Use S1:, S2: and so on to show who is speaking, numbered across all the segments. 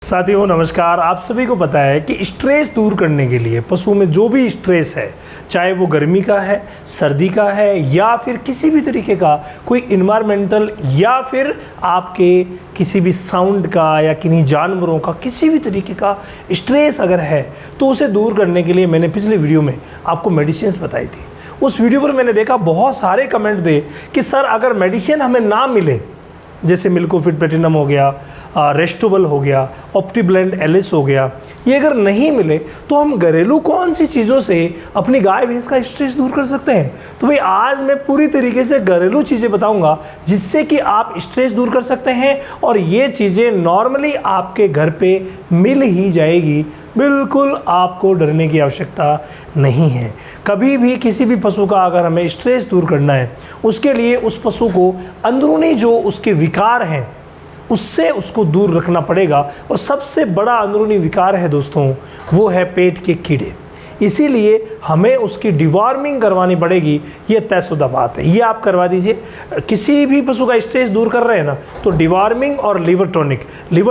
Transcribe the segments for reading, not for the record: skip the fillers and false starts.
S1: साथियों नमस्कार। आप सभी को पता है कि स्ट्रेस दूर करने के लिए पशु में जो भी स्ट्रेस है, चाहे वो गर्मी का है, सर्दी का है या फिर किसी भी तरीके का कोई इन्वायरमेंटल या फिर आपके किसी भी साउंड का या किन्हीं जानवरों का किसी भी तरीके का स्ट्रेस अगर है तो उसे दूर करने के लिए मैंने पिछले वीडियो में आपको मेडिसिन्स बताई थी। उस वीडियो पर मैंने देखा बहुत सारे कमेंट दे कि सर अगर मेडिसिन हमें ना मिले, जैसे मिल्कोफिट प्लेटिनम हो गया, रेस्टोबल हो गया, ऑप्टीब्लेंड एलिस हो गया, ये अगर नहीं मिले तो हम घरेलू कौन सी चीज़ों से अपनी गाय भैंस का स्ट्रेस दूर कर सकते हैं। तो भाई आज मैं पूरी तरीके से घरेलू चीज़ें बताऊंगा जिससे कि आप स्ट्रेस दूर कर सकते हैं और ये चीज़ें नॉर्मली आपके घर पे मिल ही जाएगी। बिल्कुल आपको डरने की आवश्यकता नहीं है। कभी भी किसी भी पशु का अगर हमें स्ट्रेस दूर करना है, उसके लिए उस पशु को अंदरूनी जो उसके विकार हैं उससे उसको दूर रखना पड़ेगा। और सबसे बड़ा अंदरूनी विकार है दोस्तों, वो है पेट के कीड़े। इसीलिए हमें उसकी डिवॉर्मिंग करवानी पड़ेगी। ये तयशुदा बात है, ये आप करवा दीजिए। किसी भी पशु का स्ट्रेस दूर कर रहे हैं ना, तो डिवॉर्मिंग और लिवर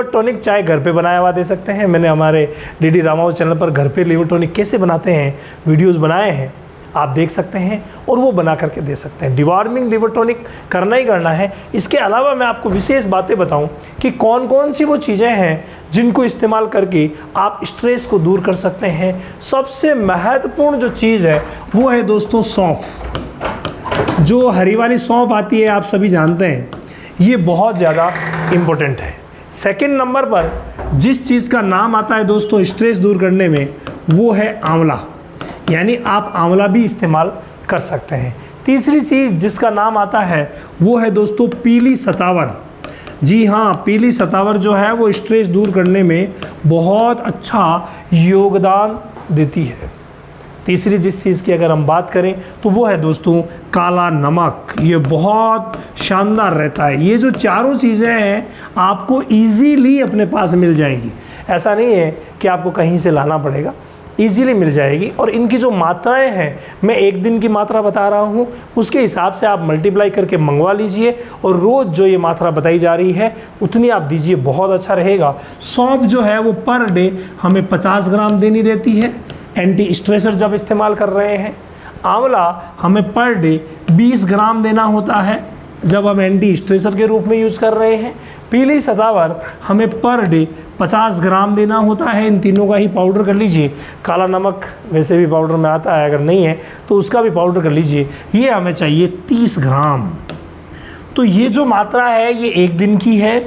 S1: टॉनिक चाहे घर पे बनाया हुआ दे सकते हैं। मैंने हमारे डीडी रामावत चैनल पर घर पे लिवर टॉनिक कैसे बनाते हैं वीडियोज़ बनाए हैं, आप देख सकते हैं और वो बना करके दे सकते हैं। डिवॉर्मिंग लिवर टॉनिक करना ही करना है। इसके अलावा मैं आपको विशेष बातें बताऊं कि कौन कौन सी वो चीज़ें हैं जिनको इस्तेमाल करके आप स्ट्रेस को दूर कर सकते हैं। सबसे महत्वपूर्ण जो चीज़ है वो है दोस्तों सौंफ। जो हरी वाली सौंफ आती है, आप सभी जानते हैं, ये बहुत ज़्यादा इम्पोर्टेंट है। सेकेंड नंबर पर जिस चीज़ का नाम आता है दोस्तों स्ट्रेस दूर करने में, वो है आंवला, यानी आप आंवला भी इस्तेमाल कर सकते हैं। तीसरी चीज़ जिसका नाम आता है वो है दोस्तों पीली सतावर। जी हाँ, पीली सतावर जो है वो स्ट्रेस दूर करने में बहुत अच्छा योगदान देती है। तीसरी जिस चीज़ की अगर हम बात करें तो वो है दोस्तों काला नमक। ये बहुत शानदार रहता है। ये जो चारों चीज़ें हैं आपको ईजीली अपने पास मिल जाएंगी। ऐसा नहीं है कि आपको कहीं से लाना पड़ेगा, ईजीली मिल जाएगी। और इनकी जो मात्राएं हैं, मैं एक दिन की मात्रा बता रहा हूँ, उसके हिसाब से आप मल्टीप्लाई करके मंगवा लीजिए और रोज़ जो ये मात्रा बताई जा रही है उतनी आप दीजिए, बहुत अच्छा रहेगा। सौंफ जो है वो पर डे हमें 50 ग्राम देनी रहती है एंटी स्ट्रेसर जब इस्तेमाल कर रहे हैं। आंवला हमें पर डे 20 ग्राम देना होता है जब हम एंटी स्ट्रेसर के रूप में यूज़ कर रहे हैं। पीली सतावर हमें पर डे 50 ग्राम देना होता है। इन तीनों का ही पाउडर कर लीजिए। काला नमक वैसे भी पाउडर में आता है, अगर नहीं है तो उसका भी पाउडर कर लीजिए। ये हमें चाहिए 30 ग्राम। तो ये जो मात्रा है ये एक दिन की है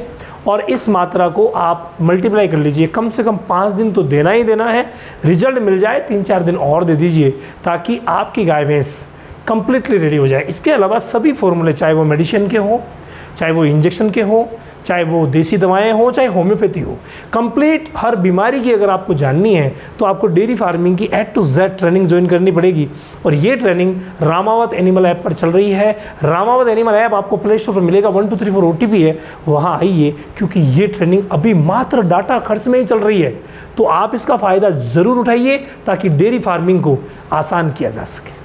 S1: और इस मात्रा को आप मल्टीप्लाई कर लीजिए। कम से कम 5 दिन तो देना ही देना है। रिजल्ट मिल जाए 3-4 दिन और दे दीजिए ताकि आपकी गाय भैंस कंप्लीटली रेडी हो जाए। इसके अलावा सभी फॉर्मूले, चाहे वो मेडिसिन के हों, चाहे वो इंजेक्शन के हों, चाहे वो देसी दवाएं हों, चाहे होम्योपैथी हो, कंप्लीट हर बीमारी की अगर आपको जाननी है तो आपको डेयरी फार्मिंग की A to Z training join करनी पड़ेगी। और ये ट्रेनिंग रामावत एनिमल ऐप पर चल रही है। रामावत एनिमल ऐप आपको प्ले स्टोर पर मिलेगा। 1234 OTP है, वहाँ आइए, क्योंकि ये ट्रेनिंग अभी मात्र डाटा खर्च में ही चल रही है। तो आप इसका फ़ायदा ज़रूर उठाइए ताकि डेयरी फार्मिंग को आसान किया जा सके।